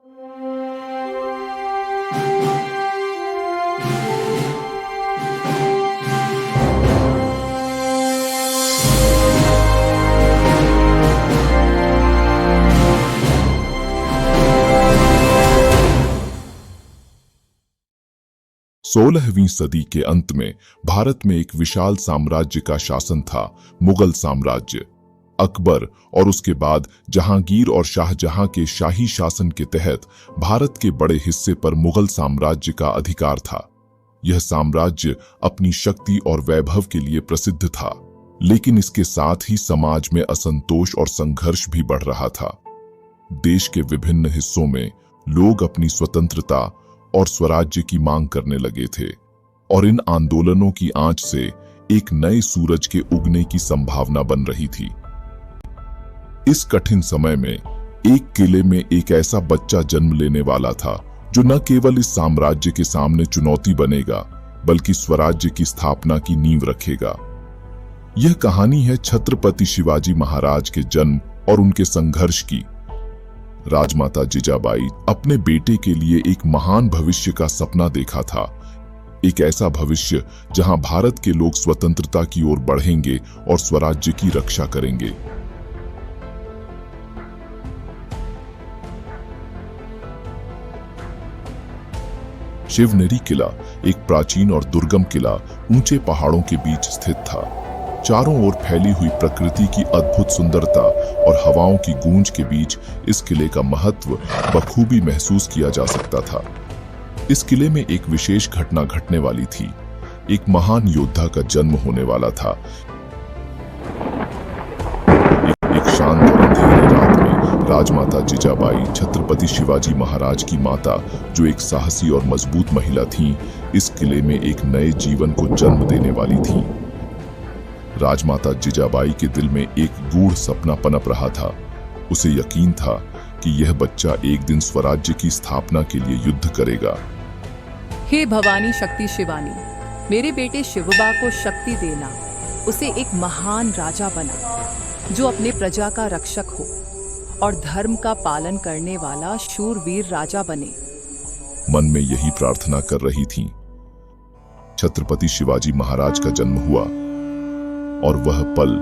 16वीं सदी के अंत में भारत में एक विशाल साम्राज्य का शासन था, मुगल साम्राज्य। अकबर और उसके बाद जहांगीर और शाहजहां के शाही शासन के तहत भारत के बड़े हिस्से पर मुगल साम्राज्य का अधिकार था। यह साम्राज्य अपनी शक्ति और वैभव के लिए प्रसिद्ध था, लेकिन इसके साथ ही समाज में असंतोष और संघर्ष भी बढ़ रहा था। देश के विभिन्न हिस्सों में लोग अपनी स्वतंत्रता और स्वराज्य की मांग करने लगे थे, और इन आंदोलनों की आंच से एक नए सूरज के उगने की संभावना बन रही थी। इस कठिन समय में एक किले में एक ऐसा बच्चा जन्म लेने वाला था जो न केवल इस साम्राज्य के सामने चुनौती बनेगा, बल्कि स्वराज्य की स्थापना की नींव रखेगा। यह कहानी है छत्रपति शिवाजी महाराज के जन्म और उनके संघर्ष की। राजमाता जिजाबाई अपने बेटे के लिए एक महान भविष्य का सपना देखा था, एक ऐसा भविष्य जहां भारत के लोग स्वतंत्रता की ओर बढ़ेंगे और स्वराज्य की रक्षा करेंगे। शिवनेरी किला एक प्राचीन और दुर्गम किला ऊंचे पहाड़ों के बीच स्थित था। चारों ओर फैली हुई प्रकृति की अद्भुत सुंदरता और हवाओं की गूंज के बीच इस किले का महत्व बखूबी महसूस किया जा सकता था। इस किले में एक विशेष घटना घटने वाली थी। एक महान योद्धा का जन्म होने वाला था। एक शांत और अंधेरे रात में राजमाता जिजाबाई, छत्रपति शिवाजी महाराज की माता, जो एक साहसी और मजबूत महिला थीं, इस किले में एक नए जीवन को जन्म देने वाली थीं। राजमाता जिजाबाई के दिल में एक गूढ़ सपना पनप रहा था। उसे यकीन था कि यह बच्चा एक दिन स्वराज्य की स्थापना के लिए युद्ध करेगा। हे भवानी शक्ति शिवानी, मेरे बेटे शिवबा को शक्ति देना, उसे एक महान राजा बना जो अपने प्रजा का रक्षक हो और धर्म का पालन करने वाला शूरवीर राजा बने। मन में यही प्रार्थना कर रही थीं। छत्रपति शिवाजी महाराज का जन्म हुआ और वह पल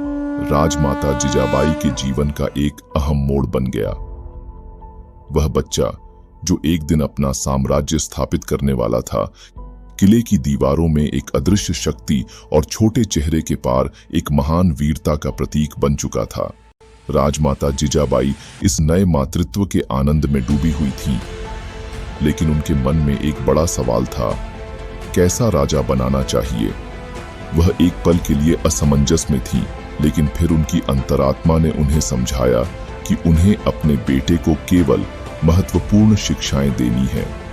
राजमाता जिजाबाई के जीवन का एक अहम मोड़ बन गया। वह बच्चा जो एक दिन अपना साम्राज्य स्थापित करने वाला था, किले की दीवारों में एक अदृश्य शक्ति और छोटे चेहरे के पार एक महान वीरता का प्रतीक बन चुका था। राजमाता जिजाबाई इस नए मातृत्व के आनंद में डूबी हुई थीं, लेकिन उनके मन में एक बड़ा सवाल था, कैसा राजा बनाना चाहिए। वह एक पल के लिए असमंजस में थी, लेकिन फिर उनकी अंतरात्मा ने उन्हें समझाया कि उन्हें अपने बेटे को केवल महत्वपूर्ण शिक्षाएं देनी है।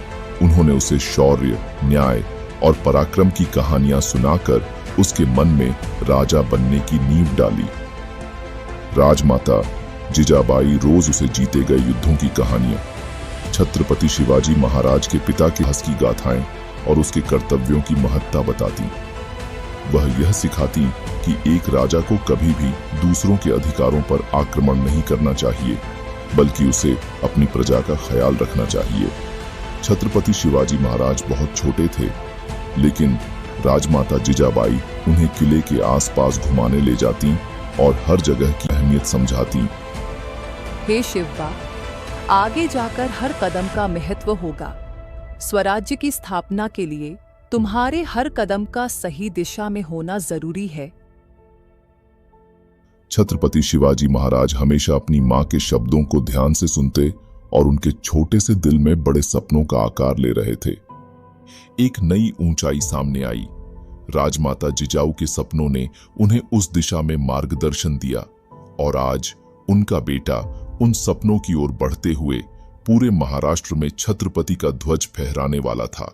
उन्होंने उसे शौर्य, न्याय और पराक्रम की कहानियां सुनाकर उसके मन में राजा बनने की नींव डाली। राजमाता जिजाबाई रोज उसे जीते गए युद्धों की कहानियां, छत्रपति शिवाजी महाराज के पिता की साहस की गाथाएं और उसके कर्तव्यों की महत्ता बताती। वह यह सिखाती कि एक राजा को कभी भी दूसरों के अधिकारों पर आक्रमण नहीं करना चाहिए, बल्कि उसे अपनी प्रजा का ख्याल रखना चाहिए। छत्रपति शिवाजी महाराज बहुत छोटे थे, लेकिन राजमाता जिजाबाई उन्हें किले के आसपास घुमाने ले जाती और हर जगह की अहमियत समझाती। हे शिवबा, आगे जाकर हर कदम का महत्व होगा। स्वराज्य की स्थापना के लिए तुम्हारे हर कदम का सही दिशा में होना जरूरी है। छत्रपति शिवाजी महाराज हमेशा अपनी मां के शब्दों को ध्यान से सुनते और उनके छोटे से दिल में बड़े सपनों का आकार ले रहे थे। एक नई ऊंचाई सामने आई। राजमाता जिजाऊ के सपनों ने उन्हें उस दिशा में मार्गदर्शन दिया, और आज उनका बेटा उन सपनों की ओर बढ़ते हुए पूरे महाराष्ट्र में छत्रपति का ध्वज फहराने वाला था।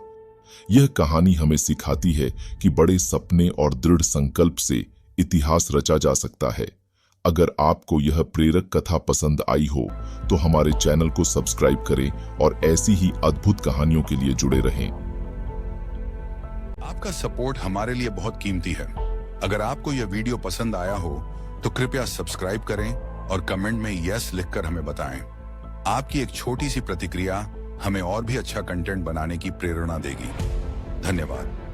यह कहानी हमें सिखाती है कि बड़े सपने और दृढ़ संकल्प से इतिहास रचा जा सकता है। अगर आपको यह प्रेरक कथा पसंद आई हो तो हमारे चैनल को सब्सक्राइब करें और ऐसी ही अद्भुत कहानियों के लिए जुड़े रहें। आपका सपोर्ट हमारे लिए बहुत कीमती है। अगर आपको यह वीडियो पसंद आया हो तो कृपया सब्सक्राइब करें और कमेंट में यस लिखकर हमें बताएं। आपकी एक छोटी सी प्रतिक्रिया हमें और भी अच्छा कंटेंट बनाने की प्रेरणा देगी। धन्यवाद।